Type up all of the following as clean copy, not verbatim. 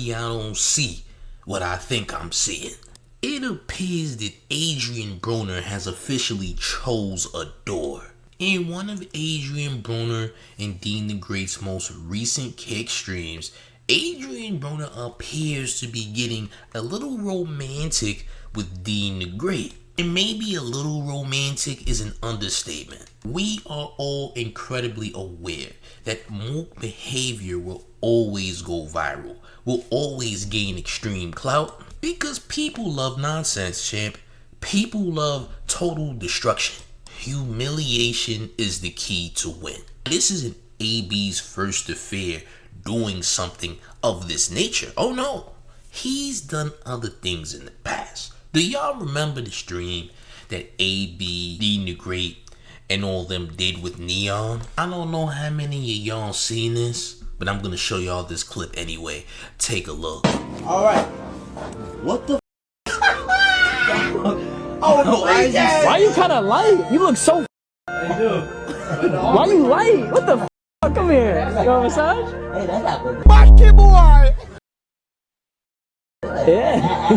maybe I don't see what I think I'm seeing. It appears that Adrien Broner has officially chose a door. In one of Adrien Broner and Deen The Great's most recent kick streams, Adrien Broner appears to be getting a little romantic with Deen The Great. And maybe a little romantic is an understatement. We are all incredibly aware that mook behavior will always go viral, will always gain extreme clout, because people love nonsense, champ. People love total destruction. Humiliation is the key to win. This isn't AB's first affair doing something of this nature. Oh no, he's done other things in the past. Do y'all remember the stream that AB, Deen The Great, and all them did with Neon? I don't know how many of y'all seen this, but I'm gonna show y'all this clip anyway. Take a look. Alright. What the Oh no, why you kinda light? You look so I do. Why you light? What the Come here. You want a massage? Hey, that's not good. Monkey boy! Yeah.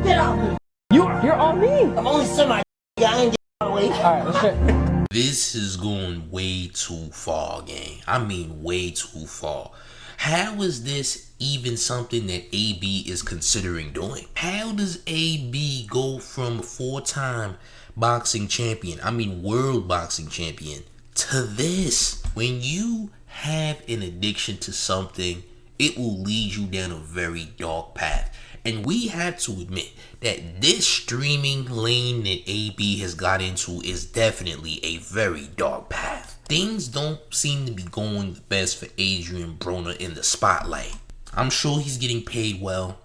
Get off me. You're on me. I'm only semi. Yeah, I ain't getting away. Alright, let's try. This is going way too far, gang. I mean way too far. How is this even something that AB is considering doing? How does AB go from four-time boxing champion, world boxing champion, to this? When you have an addiction to something, it will lead you down a very dark path. And we have to admit that this streaming lane that AB has got into is definitely a very dark path. Things don't seem to be going the best for Adrien Broner in the spotlight. I'm sure he's getting paid well.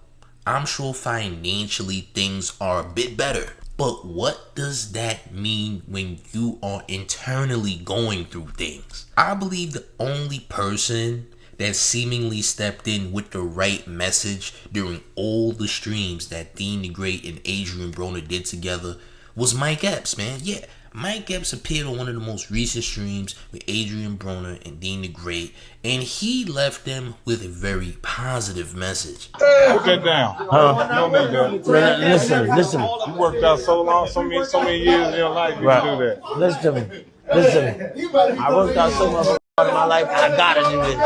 I'm sure financially things are a bit better. But what does that mean when you are internally going through things? I believe the only person that seemingly stepped in with the right message during all the streams that Deen The Great and Adrien Broner did together was Mike Epps, man. Yeah, Mike Epps appeared on one of the most recent streams with Adrien Broner and Deen The Great, and he left them with a very positive message. Put that down. No need that. Listen. You worked out so long, so many years in your life, you can do that. Listen to me. I worked out so much in my life, I gotta do this.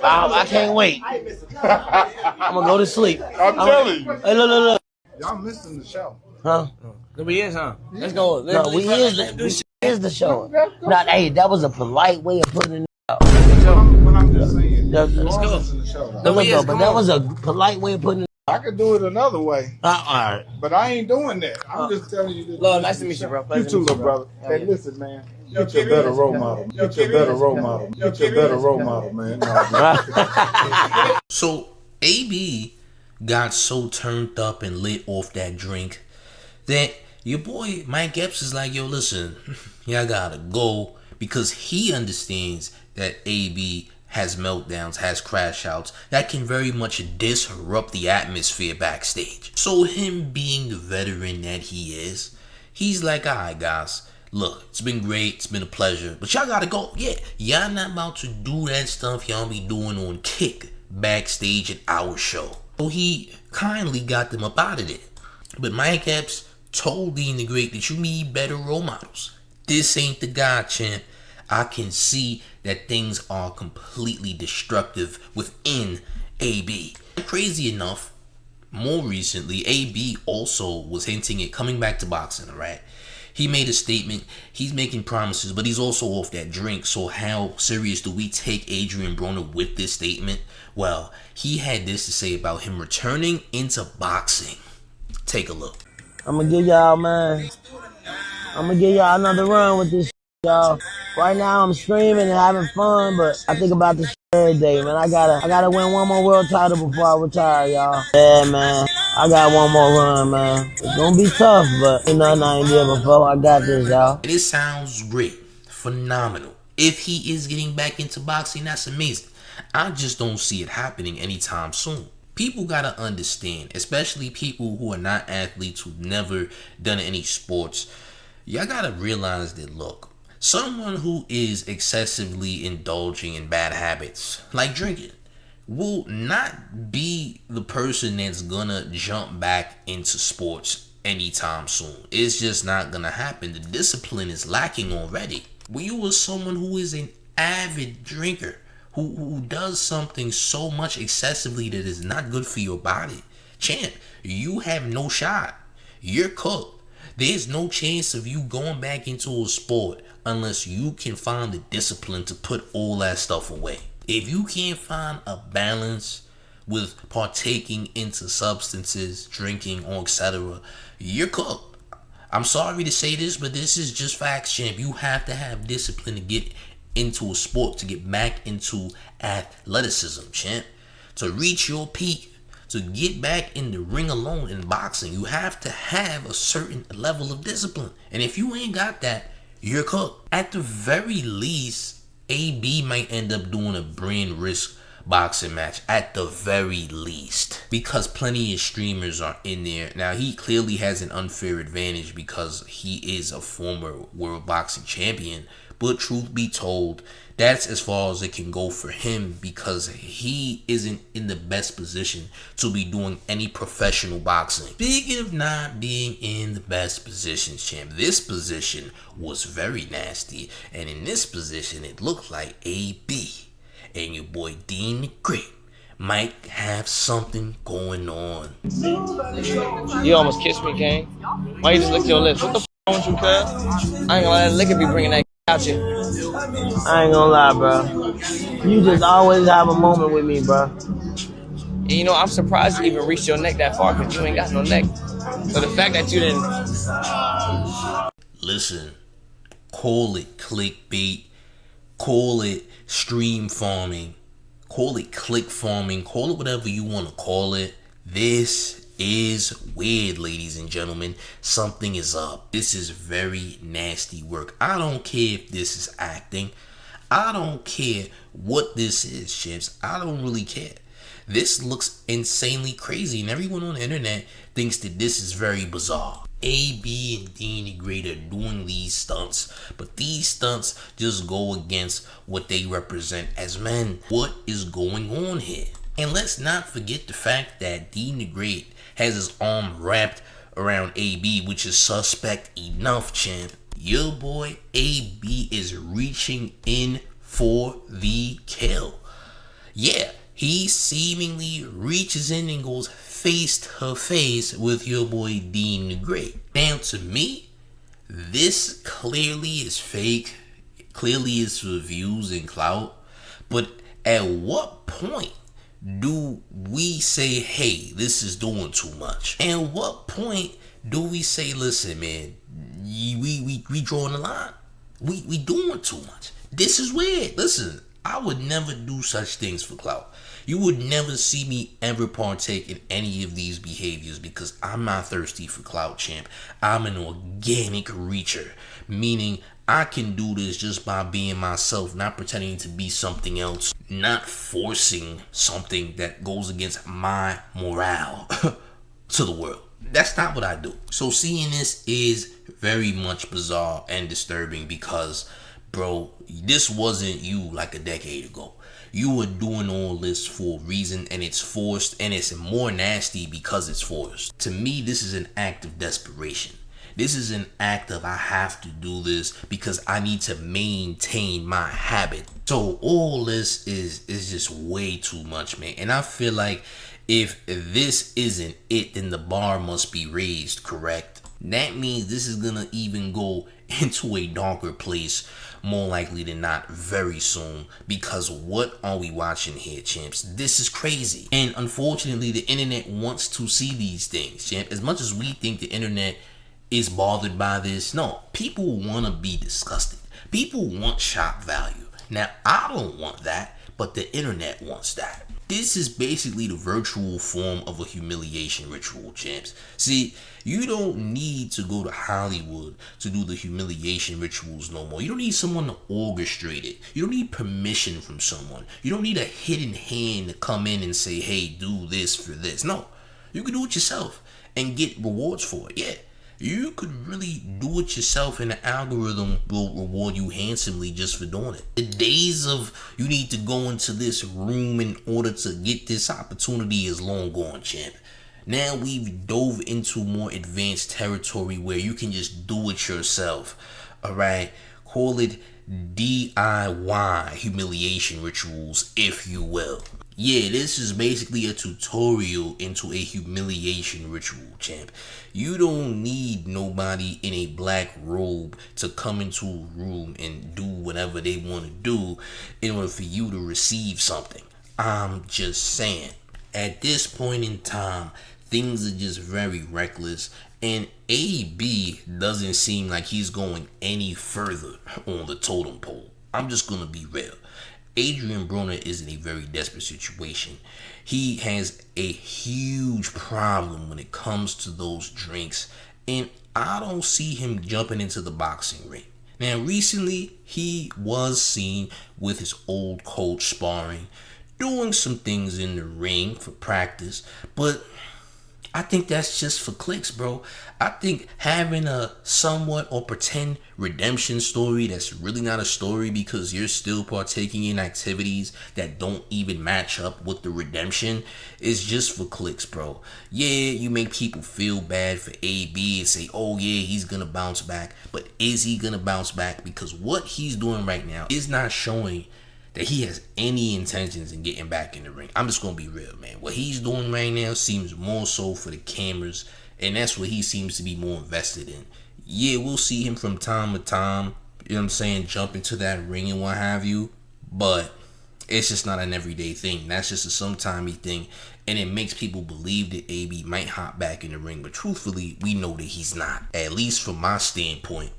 I can't wait. I'm gonna go to sleep. I'm telling you. Hey, look. Y'all missing the show. Huh? We is, huh? Let's go. No, we is the show. Not, hey, that was a polite way of putting it out. But I'm just saying. Let's go. But that was a polite way of putting it I could do it another way. Alright. But I ain't doing that. I'm just telling you this. Lord, nice to meet you, bro. You too, little brother. Hey, listen, man. Get your better role model. Get your better role model, man. So AB got so turned up and lit off that drink that your boy Mike Epps is like, yo, listen, y'all gotta go, because he understands that AB has meltdowns, has crash outs that can very much disrupt the atmosphere backstage. So him being the veteran that he is, he's like, alright guys, look, it's been great, it's been a pleasure, but y'all gotta go. Yeah, y'all not about to do that stuff y'all be doing on Kick backstage at our show. So he kindly got them up out of it. But Mike Epps told Deen The Great that you need better role models. This ain't the guy, champ. I can see that things are completely destructive within AB. Crazy enough, more recently, AB also was hinting at coming back to boxing, alright? He made a statement, he's making promises, but he's also off that drink. So how serious do we take Adrien Broner with this statement? Well, he had this to say about him returning into boxing. Take a look. I'm gonna give y'all, man. I'm gonna give y'all another run with this, y'all. Right now I'm streaming and having fun, but I think about this every day, man. I gotta win one more world title before I retire, y'all. Yeah, man. I got one more run, man. It's gonna be tough, but ain't nothing I ain't did before. I got this, y'all. This sounds great. Phenomenal. If he is getting back into boxing, that's amazing. I just don't see it happening anytime soon. People gotta understand, especially people who are not athletes, who've never done any sports. Y'all gotta realize that, look, Someone who is excessively indulging in bad habits, like drinking, will not be the person that's gonna jump back into sports anytime soon. It's just not gonna happen. The discipline is lacking already. When you are someone who is an avid drinker, who does something so much excessively that is not good for your body, champ, you have no shot. You're cooked. There's no chance of you going back into a sport unless you can find the discipline to put all that stuff away. If you can't find a balance with partaking into substances, drinking, or etc., you're cooked. I'm sorry to say this, but this is just facts, champ. You have to have discipline to get into a sport, to get back into athleticism, champ. To reach your peak, to get back in the ring alone in boxing, you have to have a certain level of discipline. And if you ain't got that, you're cooked. At the very least, AB might end up doing a brand risk boxing match at the very least, because plenty of streamers are in there. Now, he clearly has an unfair advantage because he is a former world boxing champion, but truth be told, that's as far as it can go for him, because he isn't in the best position to be doing any professional boxing. Speaking of not being in the best positions, champ, this position was very nasty, and in this position it looked like AB and your boy Deen The Great might have something going on. You almost kissed me, Kane. Why you just lick your lips? What the f*** wrong with you, cuz? I ain't gonna let that liquor be bringing that out you. I ain't gonna lie, bro. You just always have a moment with me, bro. And you know, I'm surprised you even reached your neck that far, because you ain't got no neck. So the fact that you didn't... Listen, call it clickbait, call it stream farming, call it click farming, call it whatever you want to call it. This is weird, ladies and gentlemen. Something is up. This is very nasty work. I don't care if this is acting. I don't care what this is, chips. I don't really care. This looks insanely crazy, and everyone on the internet thinks that this is very bizarre. AB and Deen The Great are doing these stunts, but these stunts just go against what they represent as men. What is going on here? And let's not forget the fact that Deen The Great has his arm wrapped around AB, which is suspect enough, champ. Your boy AB is reaching in for the kill. Yeah, he seemingly reaches in and goes face to face with your boy Deen The Great. Now, to me, this clearly is fake. Clearly is for views and clout. But at what point do we say, hey, this is doing too much? And what point do we say, listen, man, we drawing the line? We doing too much. This is weird. Listen, I would never do such things for clout. You would never see me ever partake in any of these behaviors, because I'm not thirsty for clout, champ. I'm an organic reacher, meaning I can do this just by being myself, not pretending to be something else, not forcing something that goes against my morale to the world. That's not what I do. So seeing this is very much bizarre and disturbing, because, bro, this wasn't you like a decade ago. You were doing all this for a reason, and it's forced, and it's more nasty because it's forced. To me, this is an act of desperation. This is an act of, I have to do this because I need to maintain my habit. So all this is just way too much, man. And I feel like if this isn't it, then the bar must be raised, correct? That means this is gonna even go into a darker place, more likely than not, very soon. Because what are we watching here, champs? This is crazy. And unfortunately, the internet wants to see these things, champ. As much as we think the internet is bothered by this, no, people want to be disgusted. People want shock value. Now, I don't want that, but the internet wants that. This is basically the virtual form of a humiliation ritual, champs. See, you don't need to go to Hollywood to do the humiliation rituals no more. You don't need someone to orchestrate it. You don't need permission from someone. You don't need a hidden hand to come in and say, hey, do this for this. No, you can do it yourself and get rewards for it. Yeah, You could really do it yourself and the algorithm will reward you handsomely just for doing it. The days of you need to go into this room in order to get this opportunity is long gone, champ. Now we've dove into more advanced territory where you can just do it yourself. Alright? Call it DIY humiliation rituals, if you will. Yeah, this is basically a tutorial into a humiliation ritual, champ. You don't need nobody in a black robe to come into a room and do whatever they want to do in order for you to receive something. I'm just saying. At this point in time, things are just very reckless, and AB doesn't seem like he's going any further on the totem pole. I'm just gonna be real. Adrien Broner is in a very desperate situation. He has a huge problem when it comes to those drinks, and I don't see him jumping into the boxing ring. Now, recently, he was seen with his old coach sparring, doing some things in the ring for practice, but I think that's just for clicks, bro. I think having a somewhat or pretend redemption story that's really not a story because you're still partaking in activities that don't even match up with the redemption is just for clicks, bro. Yeah, you make people feel bad for AB and say, oh yeah, he's gonna bounce back. But is he gonna bounce back? Because what he's doing right now is not showing that he has any intentions in getting back in the ring. I'm just gonna be real, man. What he's doing right now seems more so for the cameras, and that's what he seems to be more invested in. Yeah, we'll see him from time to time, you know what I'm saying, jump into that ring and what have you, but it's just not an everyday thing. That's just a sometimey thing, and it makes people believe that AB might hop back in the ring, but truthfully, we know that he's not. At least from my standpoint.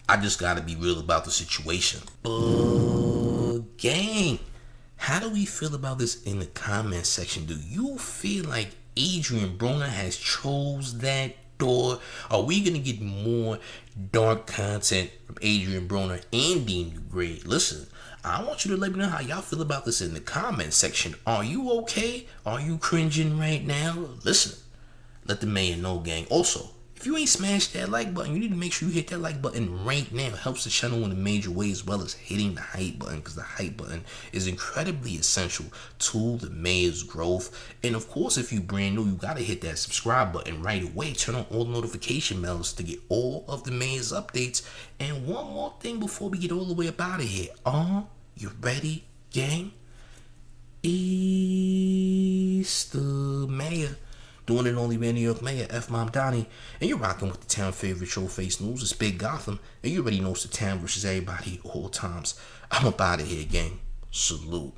I just gotta be real about the situation. Gang, how do we feel about this in the comment section? Do you feel like Adrien Broner has chose that door? Are we gonna get more dark content from Adrien Broner and Deen The Great? Listen, I want you to let me know how y'all feel about this in the comment section. Are you okay? Are you cringing right now? Listen, let the man know, gang. Also, if you ain't smashed that like button, you need to make sure you hit that like button right now. It helps the channel in a major way, as well as hitting the hype button, because the hype button is incredibly essential to the mayor's growth. And of course, if you brand new, you gotta hit that subscribe button right away. Turn on all notification bells to get all of the mayor's updates. And one more thing before we get all the way up out of here. You ready, gang? It's the mayor. Doing it only man, New York Mayor, F Mom Donnie, and you're rocking with the town favorite Showface News. It's Big Gotham, and you already know it's the town versus everybody at all times. I'm up out of here, gang. Salute.